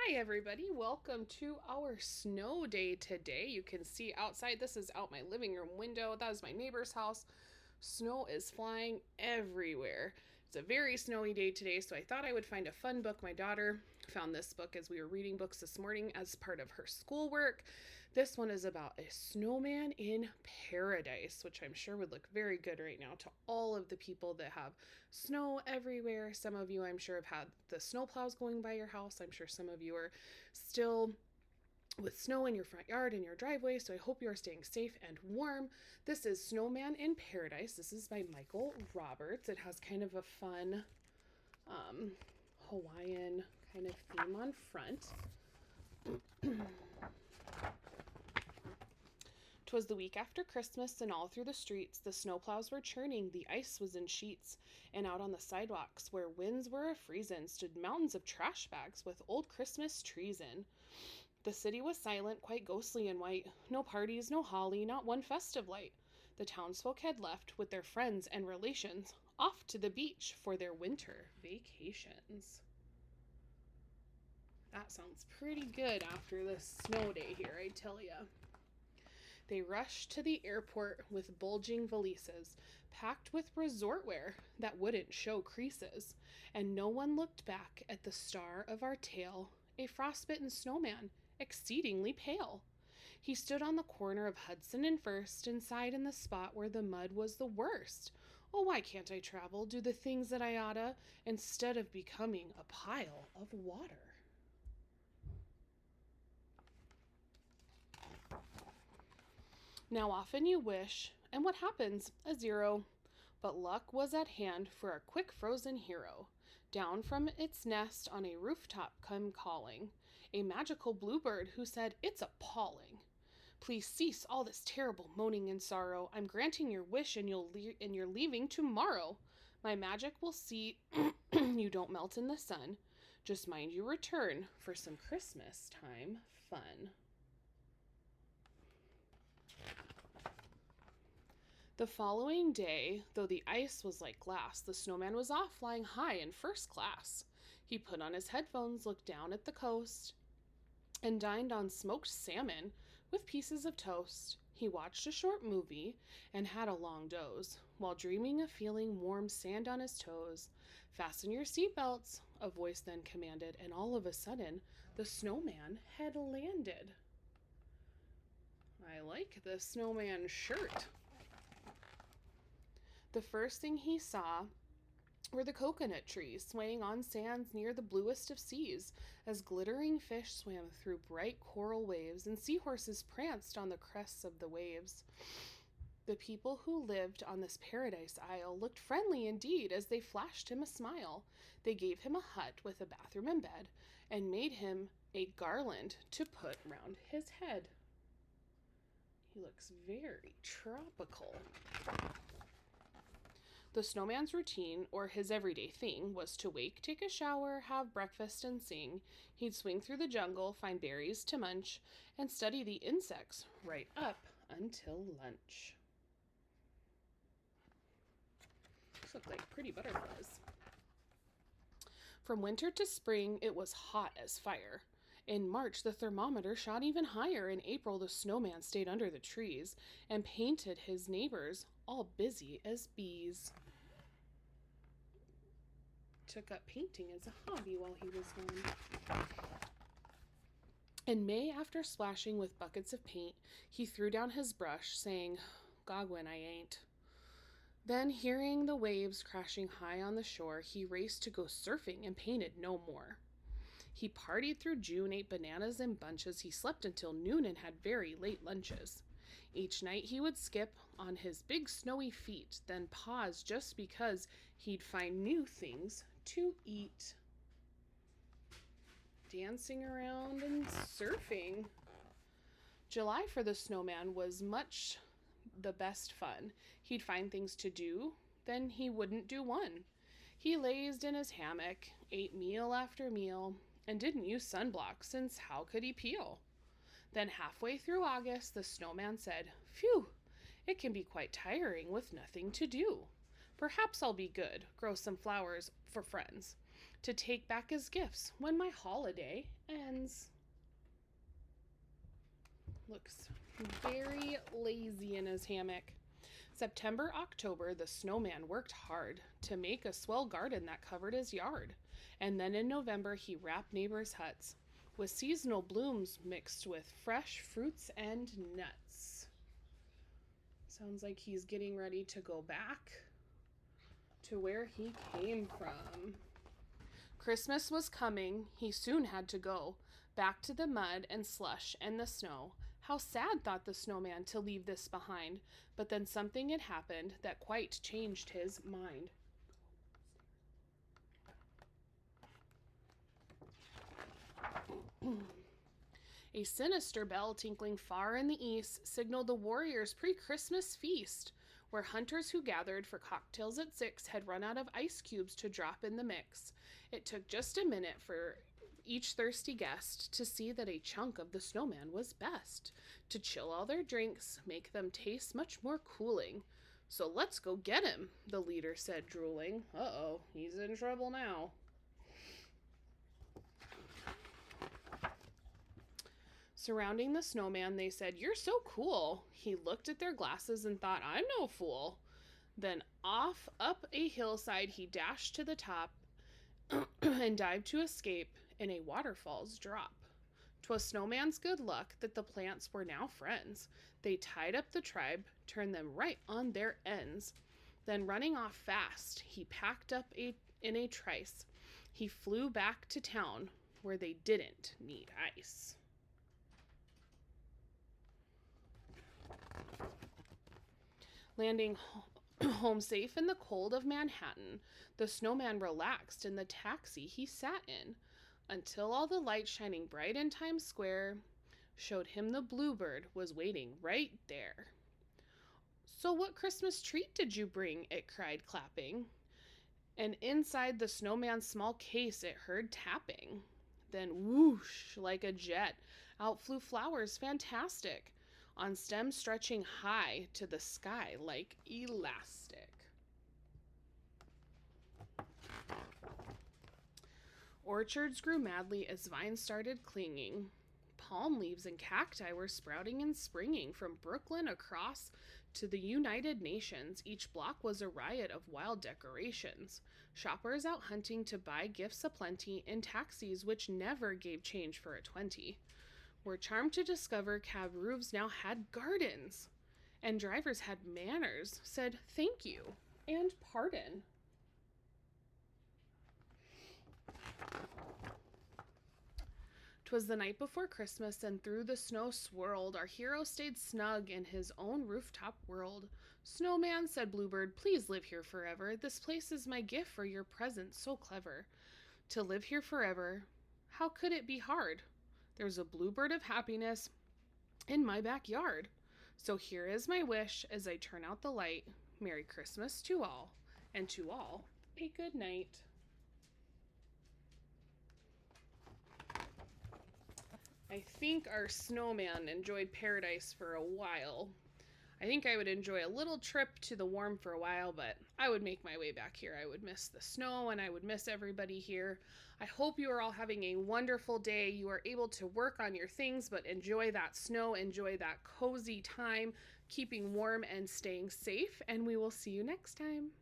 Hi everybody, welcome to our snow day today. You can see outside, this is out my living room window. That is my neighbor's house. Snow is flying everywhere. It's a very snowy day today, so I thought I would find a fun book. My daughter found this book as we were reading books this morning as part of her schoolwork. This one is about a snowman in paradise, which I'm sure would look very good right now to all of the people that have snow everywhere. Some of you, I'm sure, have had the snowplows going by your house. I'm sure some of you are still with snow in your front yard and your driveway, so I hope you are staying safe and warm. This is Snowman in Paradise. This is by Michael Roberts. It has kind of a fun Hawaiian kind of theme on front. 'Twas the week after Christmas, and all through the streets the snowplows were churning, the ice was in sheets, and out on the sidewalks, where winds were a-freezin', stood mountains of trash bags with old Christmas trees in. The city was silent, quite ghostly and white. No parties, no holly, not one festive light. The townsfolk had left, with their friends and relations, off to the beach for their winter vacations. That sounds pretty good after this snow day here, I tell ya. They rushed to the airport with bulging valises, packed with resort wear that wouldn't show creases, and no one looked back at the star of our tale, a frostbitten snowman, exceedingly pale. He stood on the corner of Hudson and First, and sighed in the spot where the mud was the worst. Oh, why can't I travel, do the things that I oughta, instead of becoming a pile of water? Now often you wish, and what happens? A zero. But luck was at hand for a quick frozen hero. Down from its nest on a rooftop come calling a magical bluebird who said, "It's appalling. Please cease all this terrible moaning and sorrow. I'm granting your wish, and you're leaving tomorrow. My magic will see you don't melt in the sun. Just mind you return for some Christmas time fun." The following day, though the ice was like glass, the snowman was off flying high in first class. He put on his headphones, looked down at the coast, and dined on smoked salmon with pieces of toast. He watched a short movie and had a long doze, while dreaming of feeling warm sand on his toes. "Fasten your seatbelts," a voice then commanded, and all of a sudden, the snowman had landed. I like the snowman shirt. The first thing he saw were the coconut trees swaying on sands near the bluest of seas, as glittering fish swam through bright coral waves, and seahorses pranced on the crests of the waves. The people who lived on this paradise isle looked friendly indeed as they flashed him a smile. They gave him a hut with a bathroom and bed, and made him a garland to put round his head. He looks very tropical. The snowman's routine, or his everyday thing, was to wake, take a shower, have breakfast, and sing. He'd swing through the jungle, find berries to munch, and study the insects right up until lunch. These look like pretty butterflies. From winter to spring, it was hot as fire. In March, the thermometer shot even higher. In April, the snowman stayed under the trees and painted his neighbors, all busy as bees. Took up painting as a hobby while he was gone. In May, after splashing with buckets of paint, he threw down his brush, saying, "Gogwin, I ain't." Then, hearing the waves crashing high on the shore, he raced to go surfing and painted no more. He partied through June, ate bananas in bunches. He slept until noon and had very late lunches. Each night he would skip on his big snowy feet, then pause just because he'd find new things to eat. Dancing around and surfing. July for the snowman was much the best fun. He'd find things to do, then he wouldn't do one. He lazed in his hammock, ate meal after meal, and didn't use sunblock, since how could he peel? Then halfway through August, the snowman said, "Phew, it can be quite tiring with nothing to do. Perhaps I'll be good, grow some flowers for friends. to take back his gifts when my holiday ends. Looks very lazy in his hammock. September, October, the snowman worked hard to make a swell garden that covered his yard. And then in November, he wrapped neighbors' huts with seasonal blooms mixed with fresh fruits and nuts. Sounds like he's getting ready to go back to where he came from. Christmas was coming. He soon had to go back to the mud and slush and the snow. How sad, thought the snowman, to leave this behind. But then something had happened that quite changed his mind. A sinister bell tinkling far in the east signaled the warriors' pre-Christmas feast, where hunters who gathered for cocktails at 6 had run out of ice cubes to drop in the mix. It took just a minute for each thirsty guest to see that a chunk of the snowman was best, to chill all their drinks, make them taste much more cooling. So let's go get him, the leader said, drooling. Uh-oh, he's in trouble now. Surrounding the snowman, they said, "You're so cool." He looked at their glasses and thought, "I'm no fool." Then off up a hillside he dashed to the top and dived to escape in a waterfall's drop. 'Twas snowman's good luck that the plants were now friends. They tied up the tribe, turned them right on their ends. Then running off fast, he packed up in a trice. He flew back to town where they didn't need ice. Landing home safe in the cold of Manhattan, the snowman relaxed in the taxi he sat in, until all the lights shining bright in Times Square showed him the bluebird was waiting right there. "So what Christmas treat did you bring?" it cried, clapping. And inside the snowman's small case it heard tapping. Then whoosh, like a jet, out flew flowers fantastic, on stems stretching high to the sky like elastic. Orchards grew madly as vines started clinging. Palm leaves and cacti were sprouting and springing. From Brooklyn across to the United Nations, each block was a riot of wild decorations. Shoppers out hunting to buy gifts aplenty in taxis which never gave change for a 20. Were charmed to discover cab roofs now had gardens, and drivers had manners, said thank you and pardon. 'Twas the night before Christmas, and through the snow swirled, our hero stayed snug in his own rooftop world. "Snowman," said Bluebird, "please live here forever. This place is my gift for your present so clever. To live here forever, how could it be hard? There's a bluebird of happiness in my backyard. So here is my wish as I turn out the light. Merry Christmas to all, and to all a good night." I think our snowman enjoyed paradise for a while. I think I would enjoy a little trip to the warm for a while, but I would make my way back here. I would miss the snow and I would miss everybody here. I hope you are all having a wonderful day. You are able to work on your things, but enjoy that snow, enjoy that cozy time, keeping warm and staying safe, and we will see you next time.